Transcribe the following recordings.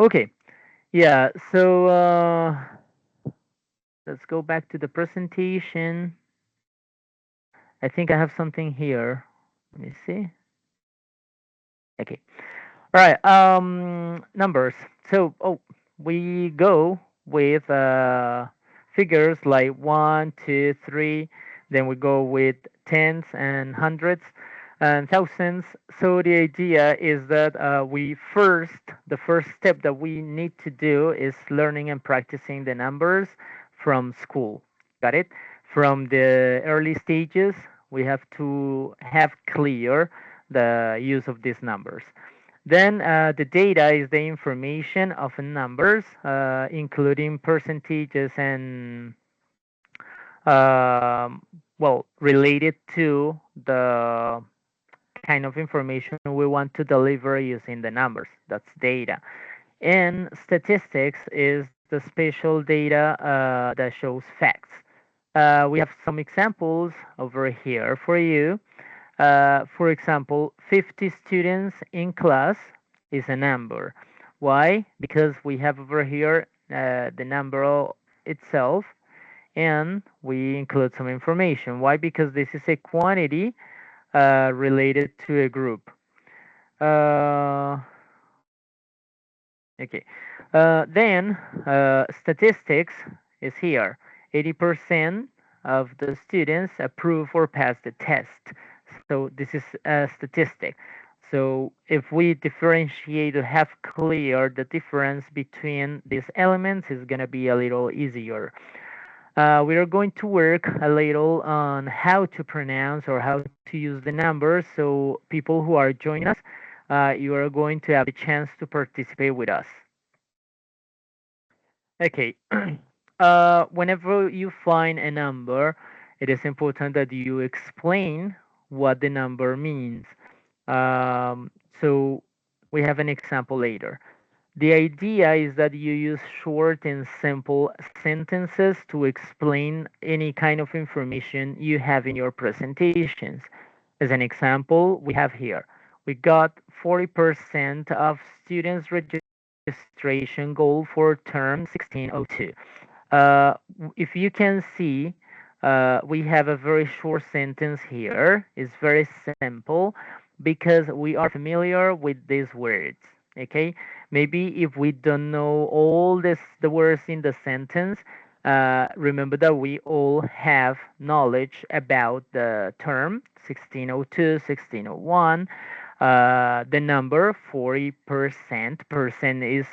Okay. Yeah. So let's go back to the presentation. I think I have something here. Let me see. Okay. All right. Numbers. So, we go with figures like one, two, three. Then we go with tens and hundreds and thousands. So the idea is that the first step that we need to do is learning and practicing the numbers from school. Got it? From the early stages, we have to have clear the use of these numbers. Then the data is the information of numbers, including percentages and related to the kind of information we want to deliver using the numbers. That's data. And statistics is the spatial data that shows facts. We have some examples over here for you. For example, 50 students in class is a number. Why? Because we have over here the number itself and we include some information. Why? Because this is a quantity related to a group. Uh, okay. Then statistics is here. 80% of the students approve or pass the test. So this is a statistic. So if we differentiate or have clear the difference between these elements, is going to be a little easier. We are going to work a little on how to pronounce or how to use the numbers. So people who are joining us, you are going to have the chance to participate with us. Okay. Whenever you find a number, it is important that you explain what the number means. So we have an example later. The idea is that you use short and simple sentences to explain any kind of information you have in your presentations. As an example, we have here, we got 40% of students registration goal for term 1602. If you can see, we have a very short sentence here. It's very simple because we are familiar with these words. Okay, maybe if we don't know all the words in the sentence, remember that we all have knowledge about the term 1602, 1601. The number 40%, percent is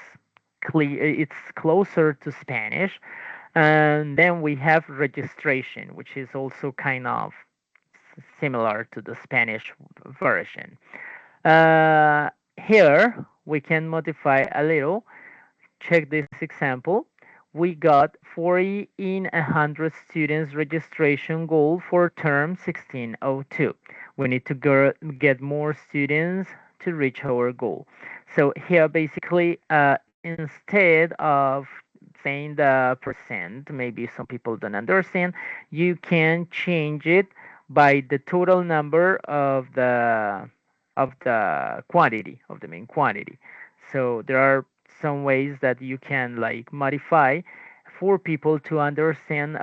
clear, it's closer to Spanish. And then we have registration, which is also kind of similar to the Spanish version. Here we can modify a little. Check this example. We got 40 in 100 students registration goal for term 1602. We need to get more students to reach our goal. So here basically instead of saying the percent, maybe some people don't understand, you can change it by the total number of the quantity of the main quantity. So there are some ways that you can like modify for people to understand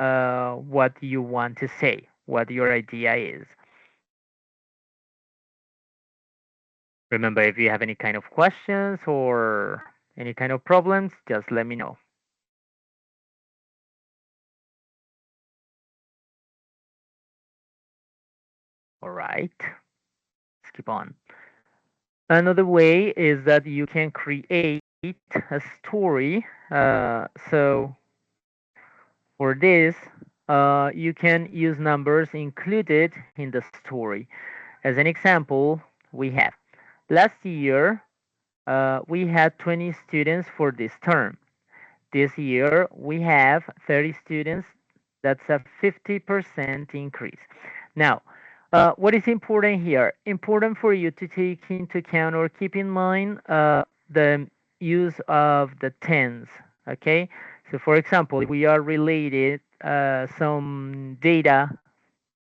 what you want to say, what your idea is. Remember, if you have any kind of questions or any kind of problems, just let me know. All right, let's keep on. Another way is that you can create a story. So for this, you can use numbers included in the story. As an example, we have last year we had 20 students for this term. This year we have 30 students. That's a 50% increase. Now, what is important here? Important for you to take into account or keep in mind the use of the tens. Okay, so for example, if we are related some data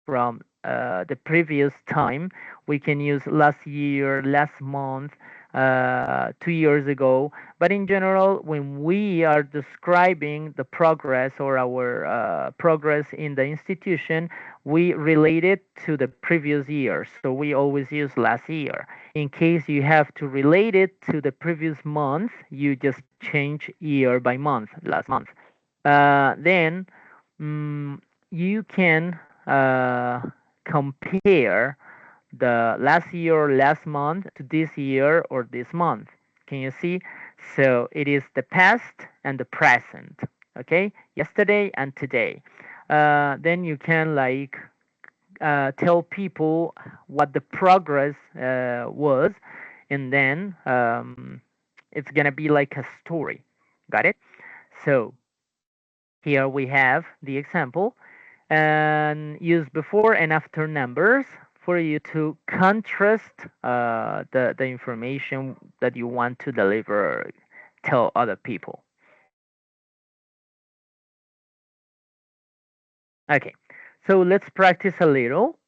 from the previous time, we can use last year, last month. 2 years ago. But in general, when we are describing the progress or our progress in the institution, we relate it to the previous year. So we always use last year. In case you have to relate it to the previous month, you just change year by month, last month. Then mm, you can compare the last year or last month to this year or this month. Can you see? So it is the past and the present. Okay, yesterday and today. Then you can like tell people what the progress was, and then it's gonna be like a story. Got it? So here we have the example and use before and after numbers for you to contrast the information that you want to deliver, tell other people. Okay, so let's practice a little.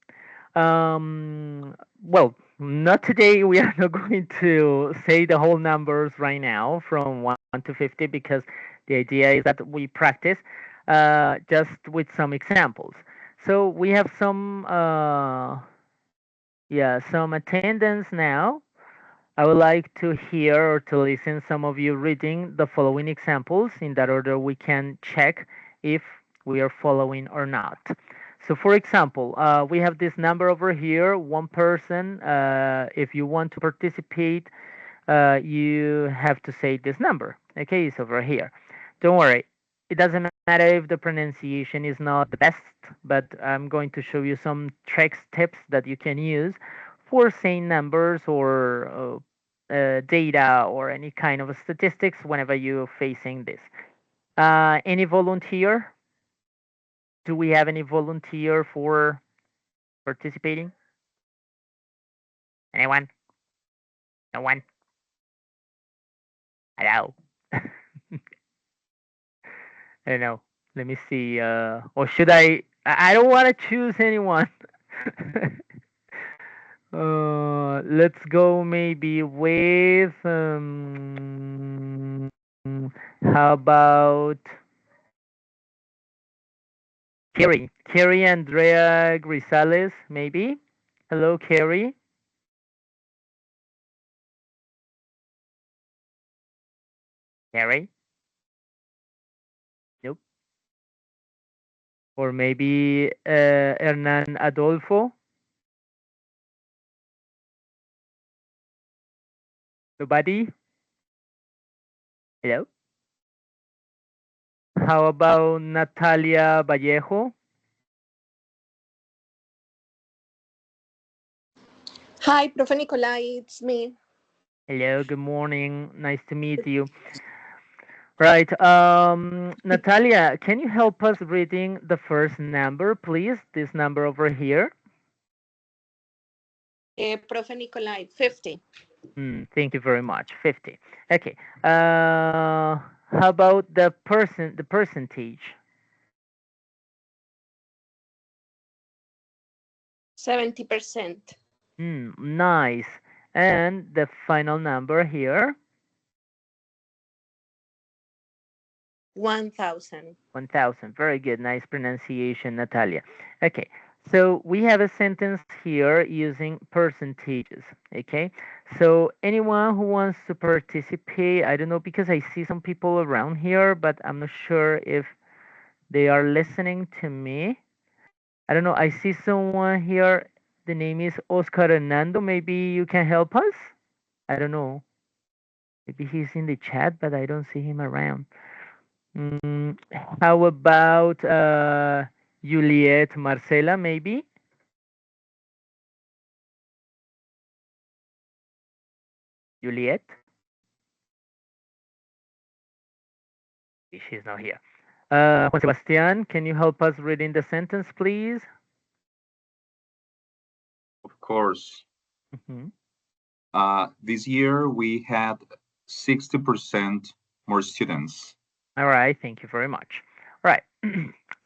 Well, not today. We are not going to say the whole numbers right now from 1 to 50 because the idea is that we practice just with some examples. So we have some, yeah, some attendance now. I would like to hear or to listen some of you reading the following examples. In that order, we can check if we are following or not. So, for example, we have this number over here, one person. If you want to participate, you have to say this number. Okay, it's over here. Don't worry, it doesn't matter if the pronunciation is not the best, but I'm going to show you some tricks, tips that you can use for saying numbers or data or any kind of statistics whenever you're facing this. Any volunteer? Do we have any volunteer for participating? Anyone? No one? Hello? I don't know. Let me see. Or should I don't want to choose anyone. Let's go maybe with. How about Carrie? Carrie Andrea Grisales, maybe. Hello, Carrie. Carrie? Nope. Or maybe Hernan Adolfo. Nobody? Hello? How about Natalia Vallejo? Hi, Profe Nicolai, it's me. Hello, good morning. Nice to meet you. Right. Natalia, can you help us reading the first number, please? This number over here. Profe Nicolai, 50. Thank you very much. 50. Okay. How about the percentage? 70%. Nice. And the final number here? 1,000. 1000. Very good. Nice pronunciation, Natalia. Okay. So we have a sentence here using percentages. Okay. So anyone who wants to participate, I don't know because I see some people around here, but I'm not sure if they are listening to me. I don't know. I see someone here. The name is Oscar Hernando. Maybe you can help us? I don't know. Maybe he's in the chat, but I don't see him around. Mm, how about Juliet Marcela, maybe? Juliet? She's not here. Juan Sebastian, can you help us reading the sentence, please? Of course. Hmm. This year we had 60% more students. All right, thank you very much. All right.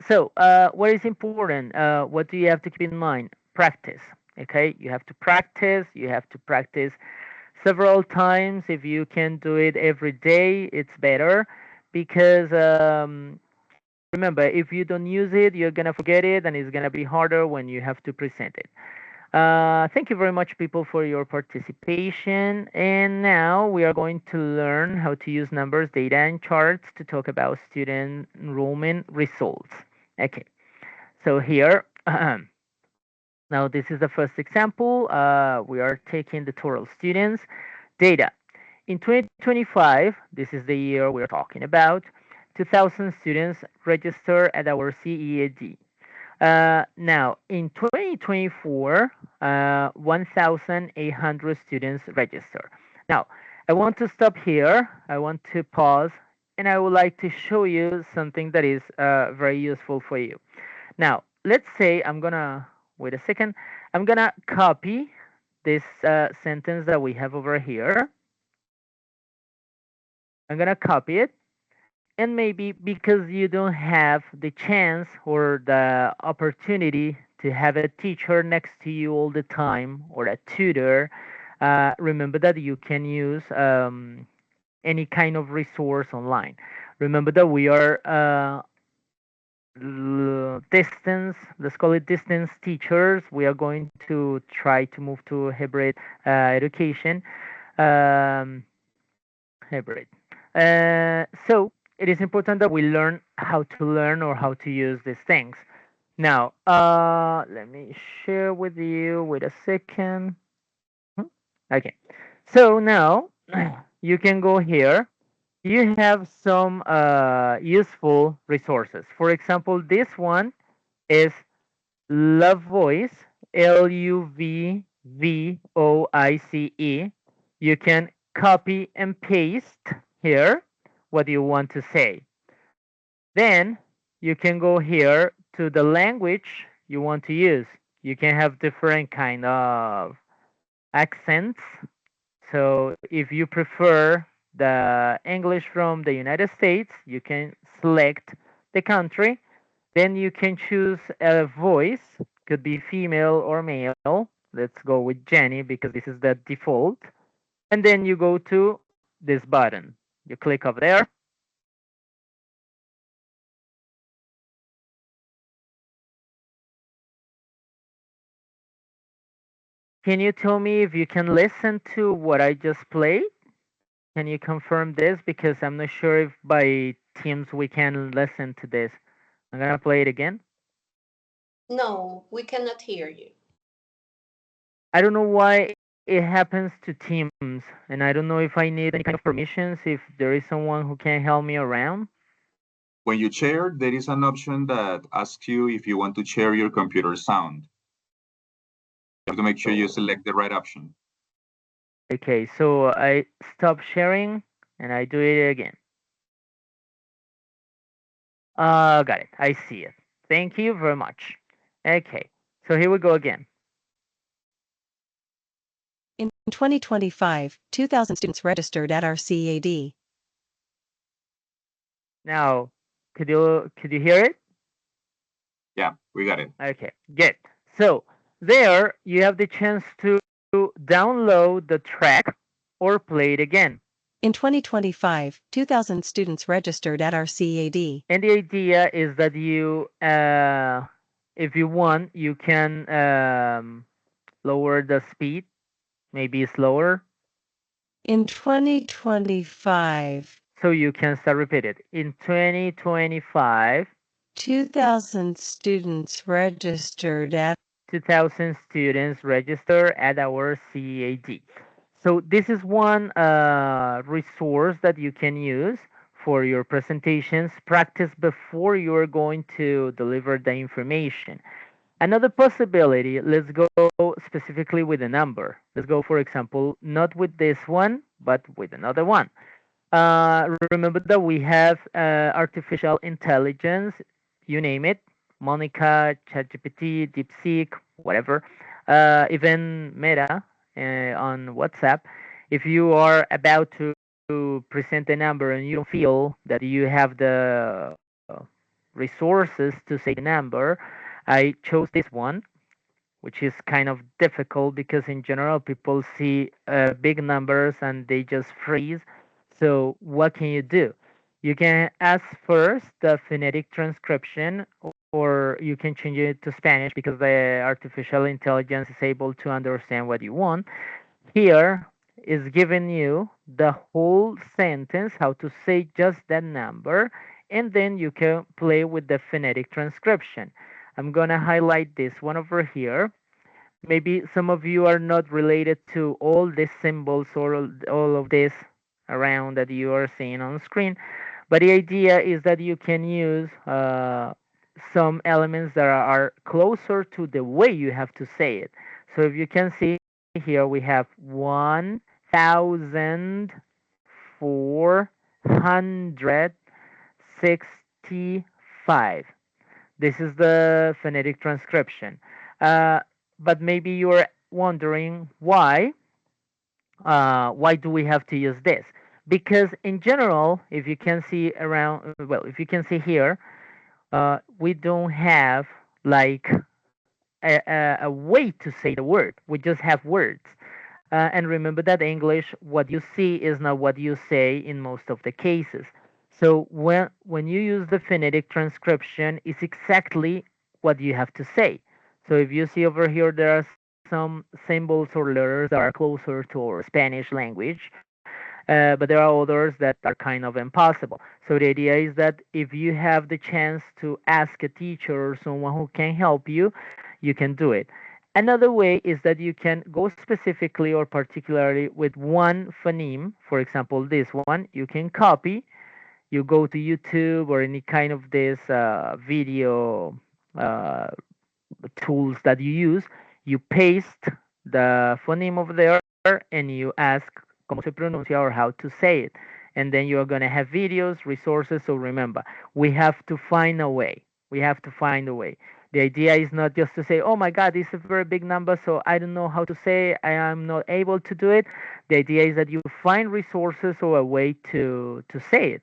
So, what is important? What do you have to keep in mind? Practice. Okay, you have to practice. You have to practice several times. If you can do it every day, it's better because remember, if you don't use it, you're gonna forget it, and it's gonna be harder when you have to present it. Thank you very much, people, for your participation. And now we are going to learn how to use numbers, data, and charts to talk about student enrollment results. Okay, so here, now this is the first example. We are taking the total students data. In 2025, this is the year we're talking about, 2,000 students registered at our CEAD. Now, in 2024, 1,800 students register. Now, I want to stop here. I want to pause, and I would like to show you something that is very useful for you. Now, let's say I'm gonna wait a second. I'm gonna copy this sentence that we have over here. I'm gonna copy it, and maybe because you don't have the chance or the opportunity to have a teacher next to you all the time or a tutor, remember that you can use any kind of resource online. Remember that we are distance, let's call it distance teachers. We are going to try to move to hybrid education. Um, hybrid. So it is important that we learn how to learn or how to use these things. Now, let me share with you. Wait a second. Okay. So now you can go here. You have some useful resources. For example, this one is Love Voice, LUVVOICE. You can copy and paste here what you want to say. Then you can go here to the language you want to use. You can have different kind of accents. So if you prefer the English from the United States, you can select the country. Then you can choose a voice, could be female or male. Let's go with Jenny because this is the default. And then you go to this button. You click up there. Can you tell me if you can listen to what I just played? Can you confirm this? Because I'm not sure if by Teams we can listen to this. I'm gonna play it again. No, we cannot hear you. I don't know why it happens to Teams, and I don't know if I need any kind of permissions, if there is someone who can help me around. When you share, there is an option that asks you if you want to share your computer sound. You have to make sure you select the right option. Okay, so I stop sharing and I do it again. Got it. I see it. Thank you very much. Okay, so here we go again. In 2025, 2,000 students registered at our CAD. Now, could you hear it? Yeah, we got it. Okay, good. So there you have the chance to download the track or play it again. In 2025, 2,000 students registered at our CAD. And the idea is that you, if you want, you can lower the speed, maybe slower. In 2025, So you can start repeat it. In 2025, 2,000 students registered at 2,000 students register at our CAD. So this is one resource that you can use for your presentations. Practice before you're going to deliver the information. Another possibility, let's go specifically with a number. Let's go, for example, not with this one, but with another one. Remember that we have artificial intelligence, you name it, Monica, ChatGPT, DeepSeek, whatever, even Meta on WhatsApp. If you are about to present a number and you don't feel that you have the resources to say the number, I chose this one, which is kind of difficult because in general people see big numbers and they just freeze. So what can you do? You can ask first the phonetic transcription, or you can change it to Spanish because the artificial intelligence is able to understand what you want. Here is giving you the whole sentence, how to say just that number, and then you can play with the phonetic transcription. I'm gonna highlight this one over here. Maybe some of you are not related to all these symbols or all of this around that you are seeing on screen, but the idea is that you can use some elements that are closer to the way you have to say it. So if you can see here, we have 1,465. This is the phonetic transcription. Uh, but maybe you're wondering why do we have to use this? Because in general, if you can see around, well, if you can see here, we don't have like a way to say the word. We just have words. And remember that English, what you see is not what you say in most of the cases. So when you use the phonetic transcription, it's exactly what you have to say. So if you see over here, there are some symbols or letters that are closer to our Spanish language, but there are others that are kind of impossible. So the idea is that if you have the chance to ask a teacher or someone who can help you can do it. Another way is that you can go specifically or particularly with one phoneme. For example, this one, you can copy. You go to YouTube or any kind of this video uh, tools that you use. You paste the phoneme over there and you ask cómo se pronuncia or how to say it. And then you're going to have videos, resources. So remember, we have to find a way. We have to find a way. The idea is not just to say, oh my God, this is a very big number, so I don't know how to say, I am not able to do it. The idea is that you find resources or a way to say it.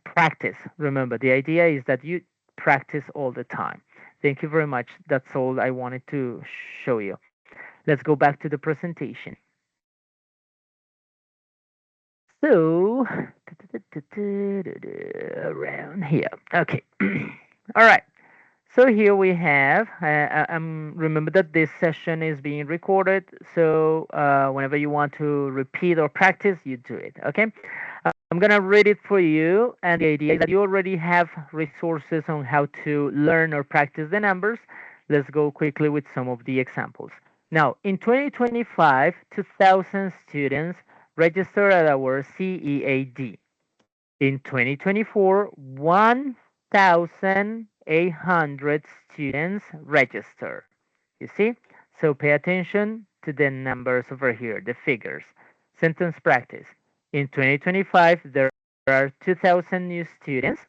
Practice. Remember, the idea is that you practice all the time. Thank you very much. That's all I wanted to show you. Let's go back to the presentation. So, around here. Okay. All right. So here we have, remember that this session is being recorded. So whenever you want to repeat or practice, you do it. Okay. I'm going to read it for you. And the idea is that you already have resources on how to learn or practice the numbers. Let's go quickly with some of the examples. Now, in 2025, 2,000 students registered at our CEAD. In 2024, 1,800 students registered. You see? So pay attention to the numbers over here, the figures. Sentence practice. In 2025, there are 2,000 new students.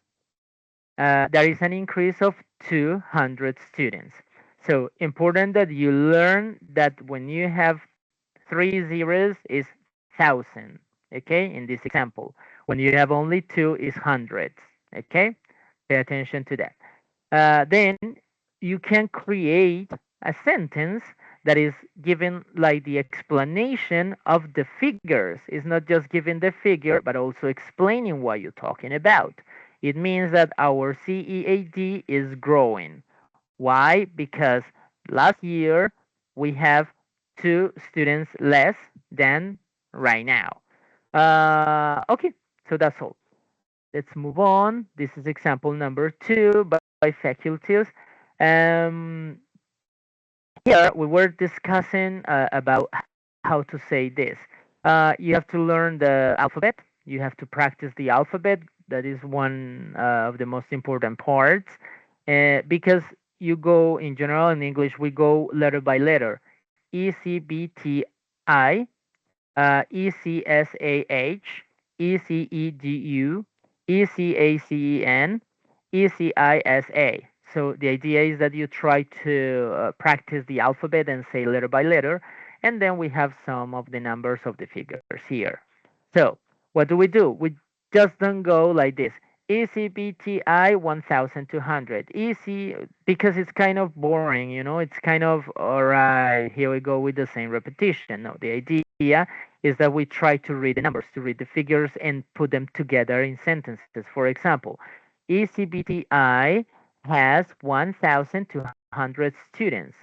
There is an increase of 200 students. So important that you learn that when you have 3 zeros is 1,000, okay, in this example. When you have only 2 is hundreds, okay? Pay attention to that. Then you can create a sentence that is given like the explanation of the figures. It's not just giving the figure, but also explaining what you're talking about. It means that our CEAD is growing. Why? Because last year we have 2 students less than right now. Okay, so that's all. Let's move on. This is example number 2 by faculties. Um, Here we were discussing about how to say this. You have to learn the alphabet. You have to practice the alphabet. That is one of the most important parts because you go in general in English. We go letter by letter. E C B T I, E C S A H, E C E G U, E C A C E N, E C I S A. So the idea is that you try to practice the alphabet and say letter by letter, and then we have some of the numbers of the figures here. So what do? We just don't go like this. ECBTI 1200. Easy because it's kind of boring, it's kind of, all right, here we go with the same repetition. No, the idea is that we try to read the numbers, to read the figures and put them together in sentences. For example, ECBTI has 1200 students.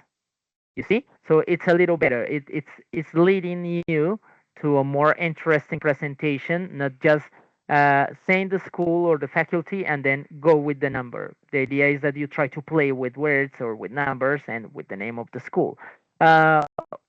You see? So it's a little better. It's leading you to a more interesting presentation, not just saying the school or the faculty and then go with the number. The idea is that you try to play with words or with numbers and with the name of the school.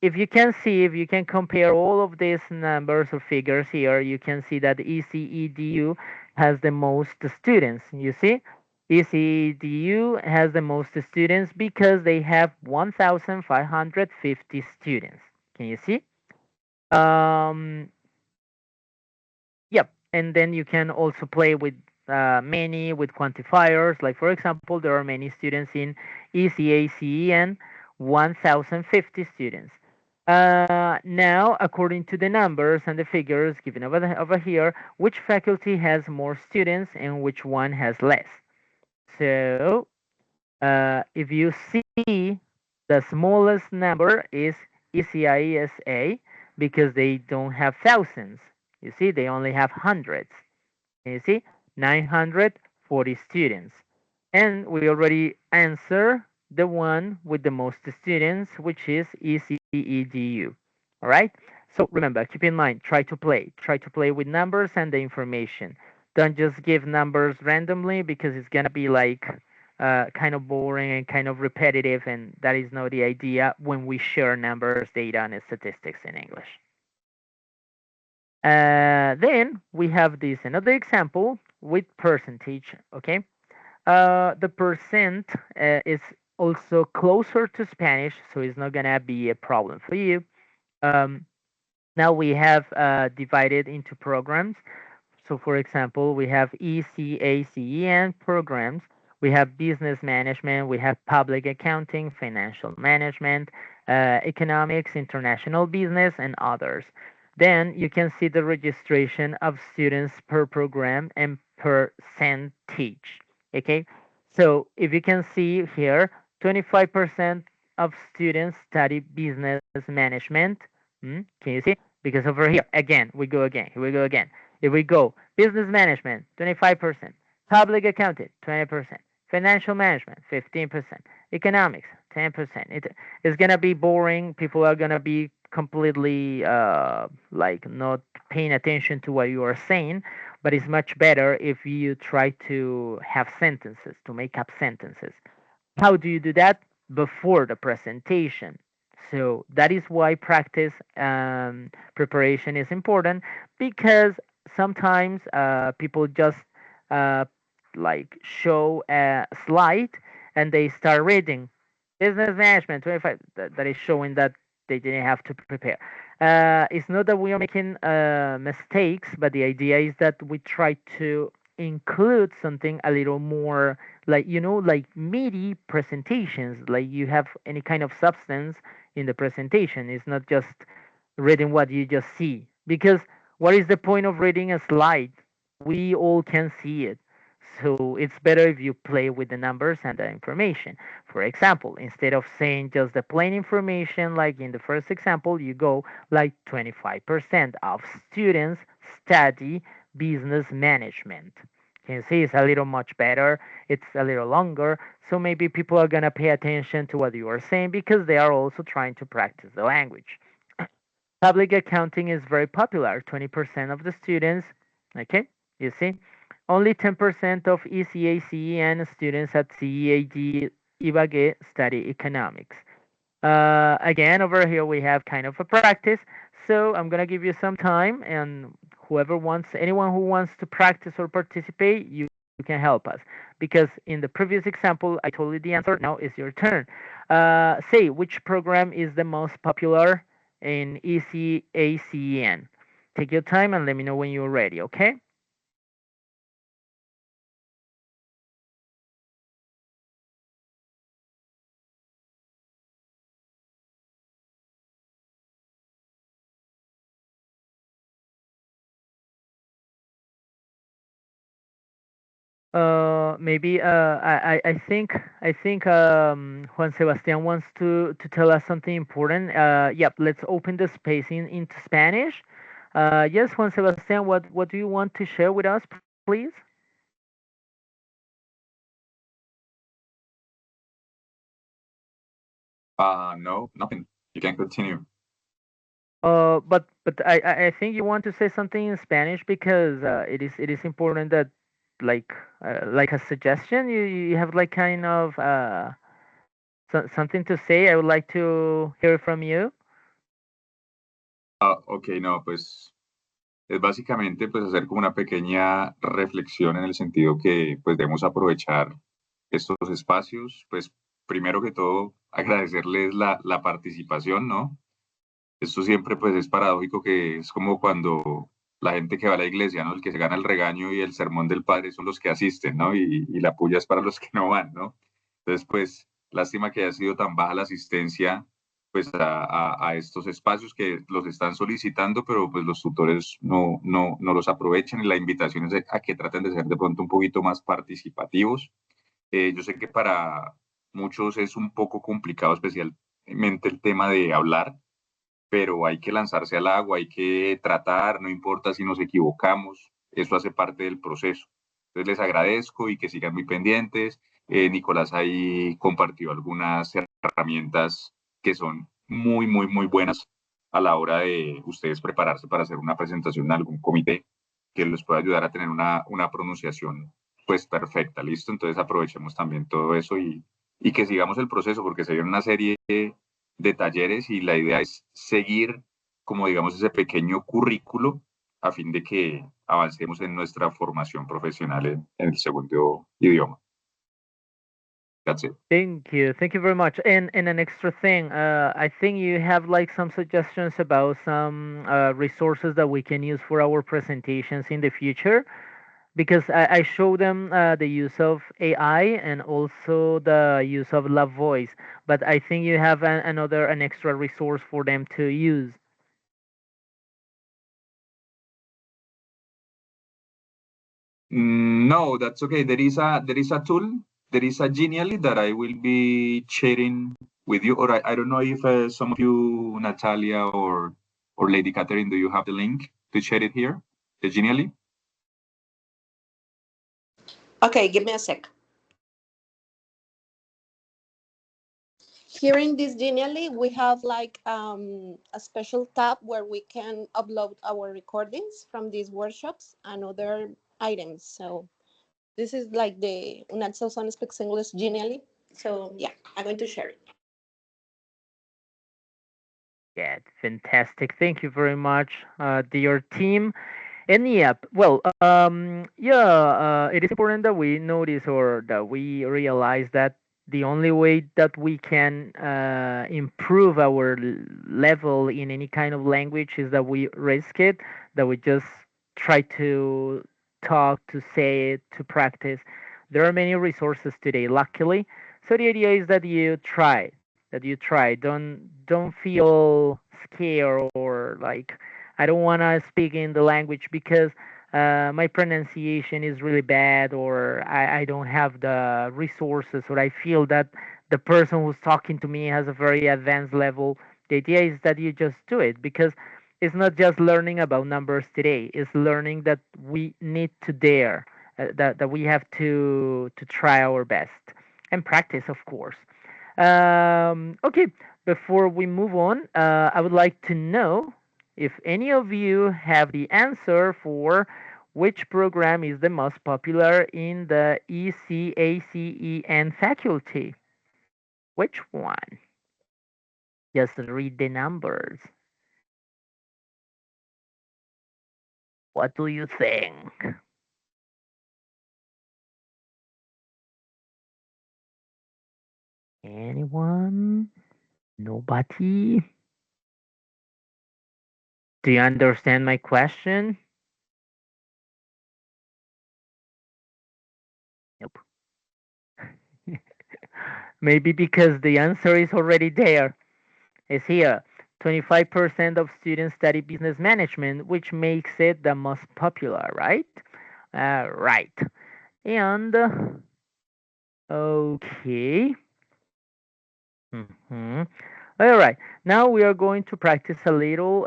If you can see, if you can compare all of these numbers or figures here, you can see that ECEDU has the most students. You see? ECEDU has the most students because they have 1,550 students. Can you see? Um, yep. And then you can also play with many, with quantifiers. Like, for example, there are many students in ECACEN, 1,050 students. Now, according to the numbers and the figures given over here, which faculty has more students and which one has less? So if you see, the smallest number is ECISA because they don't have thousands. You see, they only have hundreds. You see, 940 students. And we already answer the one with the most students, which is ECEDU. All right? So remember, keep in mind, try to play. Try to play with numbers and the information. Don't just give numbers randomly because it's going to be like kind of boring and kind of repetitive, and that is not the idea when we share numbers, data, and statistics in English. Then we have this another example with percentage. Okay, the percent is also closer to Spanish, so it's not gonna be a problem for you. Um, Now we have divided into programs. So, for example, we have ECACEN programs. We have business management. We have public accounting, financial management, economics, international business, and others. Then you can see the registration of students per program and percentage. Okay, so if you can see here, 25% of students study business management. Can you see? Because over here, again, we go again. Here we go again. If we go business management, 25%, public accounting, 20%, financial management, 15%, economics, 10%. It's gonna be boring. People are gonna be completely like not paying attention to what you are saying. But it's much better if you try to have sentences, to make up sentences. How do you do that? Before the presentation. So that is why practice preparation is important, because sometimes people just uh, like show a slide and they start reading business management 25. That is showing that they didn't have to prepare. It's not that we are making mistakes, but the idea is that we try to include something a little more, like, like meaty presentations, like you have any kind of substance in the presentation. It's not just reading what you just see, because what is the point of reading a slide? We all can see it. So it's better if you play with the numbers and the information. For example, instead of saying just the plain information like in the first example, you go like 25% of students study business management. You can see it's a little much better, it's a little longer, so maybe people are going to pay attention to what you are saying because they are also trying to practice the language. Public accounting is very popular, 20% of the students. Okay, you see, only 10% of ECACEN students at CEAD Ibagué study economics. Again, over here we have kind of a practice. So I'm gonna give you some time, and anyone who wants to practice or participate, you can help us. Because in the previous example, I told you the answer. Now it's your turn. Say which program is the most popular in ECACEN. Take your time and let me know when you're ready. Okay? Maybe I think Juan Sebastian wants to tell us something important. Yep, let's open the space into Spanish. Yes, Juan Sebastian, what do you want to share with us, please? No, nothing. You can continue. But I think you want to say something in Spanish because it is important that like a suggestion you have like kind of something to say. I would like to hear from you. Ok, no, pues es básicamente pues hacer como una pequeña reflexión en el sentido que pues debemos aprovechar estos espacios, pues primero que todo agradecerles la participación, ¿no? Esto siempre pues es paradójico que es como cuando la gente que va a la iglesia, ¿no? El que se gana el regaño y el sermón del padre son los que asisten, ¿no? Y la puya es para los que no van, ¿no? Entonces pues lástima que haya sido tan baja la asistencia pues a estos espacios que los están solicitando, pero pues los tutores no los aprovechan y la invitación es a que traten de ser de pronto un poquito más participativos. Yo sé que para muchos es un poco complicado, especialmente el tema de hablar, pero hay que lanzarse al agua, hay que tratar, no importa si nos equivocamos, eso hace parte del proceso. Entonces les agradezco y que sigan muy pendientes. Nicolás ahí compartió algunas herramientas que son muy buenas a la hora de ustedes prepararse para hacer una presentación en algún comité que les pueda ayudar a tener una pronunciación pues perfecta, ¿listo? Entonces aprovechemos también todo eso y que sigamos el proceso porque se viene una serie de talleres y la idea es seguir como digamos ese pequeño currículo a fin de que avancemos en nuestra formación profesional en el segundo idioma. That's it. Thank you very much. And an extra thing, I think you have like some suggestions about some resources that we can use for our presentations in the future. Because I show them the use of AI and also the use of Love Voice. But I think you have an extra resource for them to use. No, that's okay. There is a tool. There is a Genially that I will be sharing with you. Or I don't know if some of you, Natalia or Lady Catherine, do you have the link to share it here? The Genially. Okay, give me a sec. Here in this Genially, we have like a special tab where we can upload our recordings from these workshops and other items. So this is like the UNAD Southern Speaks English Genially. So yeah, I'm going to share it. Yeah, fantastic. Thank you very much, dear team. And yep, well, yeah, it is important that we notice or that we realize that the only way that we can improve our level in any kind of language is that we risk it, that we just try to talk, to say it, to practice. There are many resources today, luckily. So the idea is that you try, that you try. Don't feel scared or like I don't want to speak in the language because my pronunciation is really bad, or I don't have the resources, or I feel that the person who's talking to me has a very advanced level. The idea is that you just do it because it's not just learning about numbers today, it's learning that we need to dare, that we have to try our best and practice, of course. Okay, before we move on, I would like to know if any of you have the answer for which program is the most popular in the ECACEN faculty. Which one? Just read the numbers. What do you think? Anyone? Nobody? Do you understand my question? Nope. Maybe because the answer is already there. It's here. 25% of students study business management, which makes it the most popular, right? Right. And okay. All right. Now we are going to practice a little.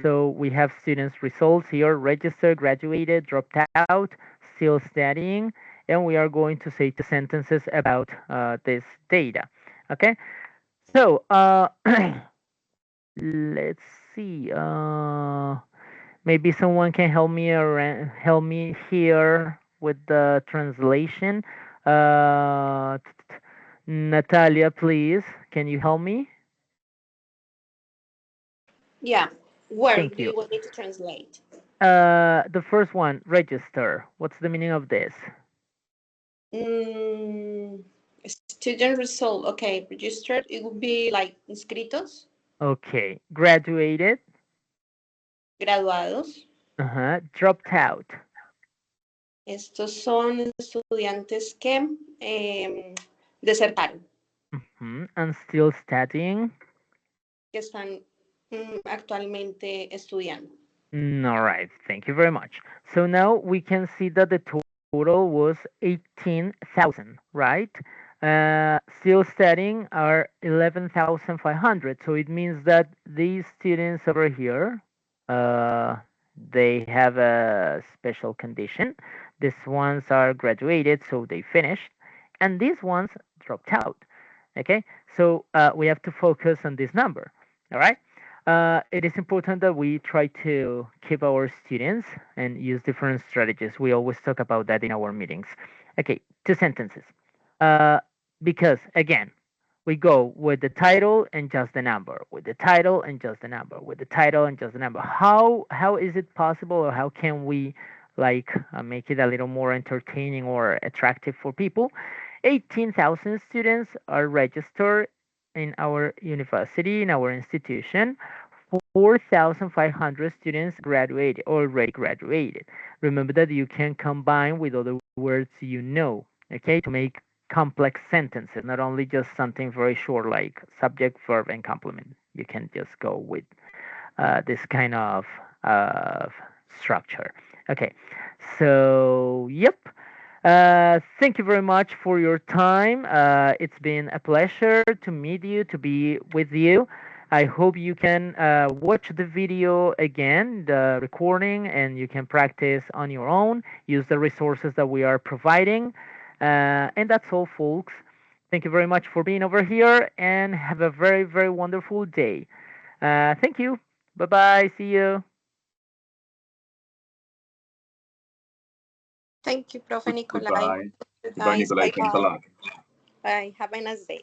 So we have students' results here: registered, graduated, dropped out, still studying, and we are going to say two sentences about this data. Okay. So let's see. Maybe someone can help me here with the translation. Uh, Natalia, please, can you help me? Yeah. Where Thank do you. you want me to translate? The first one, register. What's the meaning of this? Mm, student result. Okay, registered. It would be like inscritos, Okay, graduated. graduados. Dropped out. Estos son estudiantes que desertaron, And still studying. que están actualmente estudiando. All right, thank you very much. So now we can see that the total was 18,000, right? Still studying are 11,500. So it means that these students over here, uh, they have a special condition. These ones are graduated, so they finished, and these ones dropped out. Okay, so we have to focus on this number. All right. It is important that we try to keep our students and use different strategies. We always talk about that in our meetings. Okay, two sentences. Uh, because again, we go with the title and just the number, with the title and just the number, with the title and just the number. How is it possible, or how can we like make it a little more entertaining or attractive for people? 18,000 students are registered in our university, in our institution. 4,500 students already graduated. Remember that you can combine with other words you know, okay, to make complex sentences, not only just something very short like subject, verb, and complement. You can just go with this kind of uh, structure. Okay, so yep. Thank you very much for your time. It's been a pleasure to meet you, to be with you. I hope you can watch the video again, the recording, and you can practice on your own. Use the resources that we are providing. And that's all, folks. Thank you very much for being over here, and have a very, very wonderful day. Thank you. Bye bye. See you. Thank you, Profe Nicolai. Goodbye. Goodbye, Guys, Nikolai. bye Thanks a bye. lot. Bye. Have a nice day.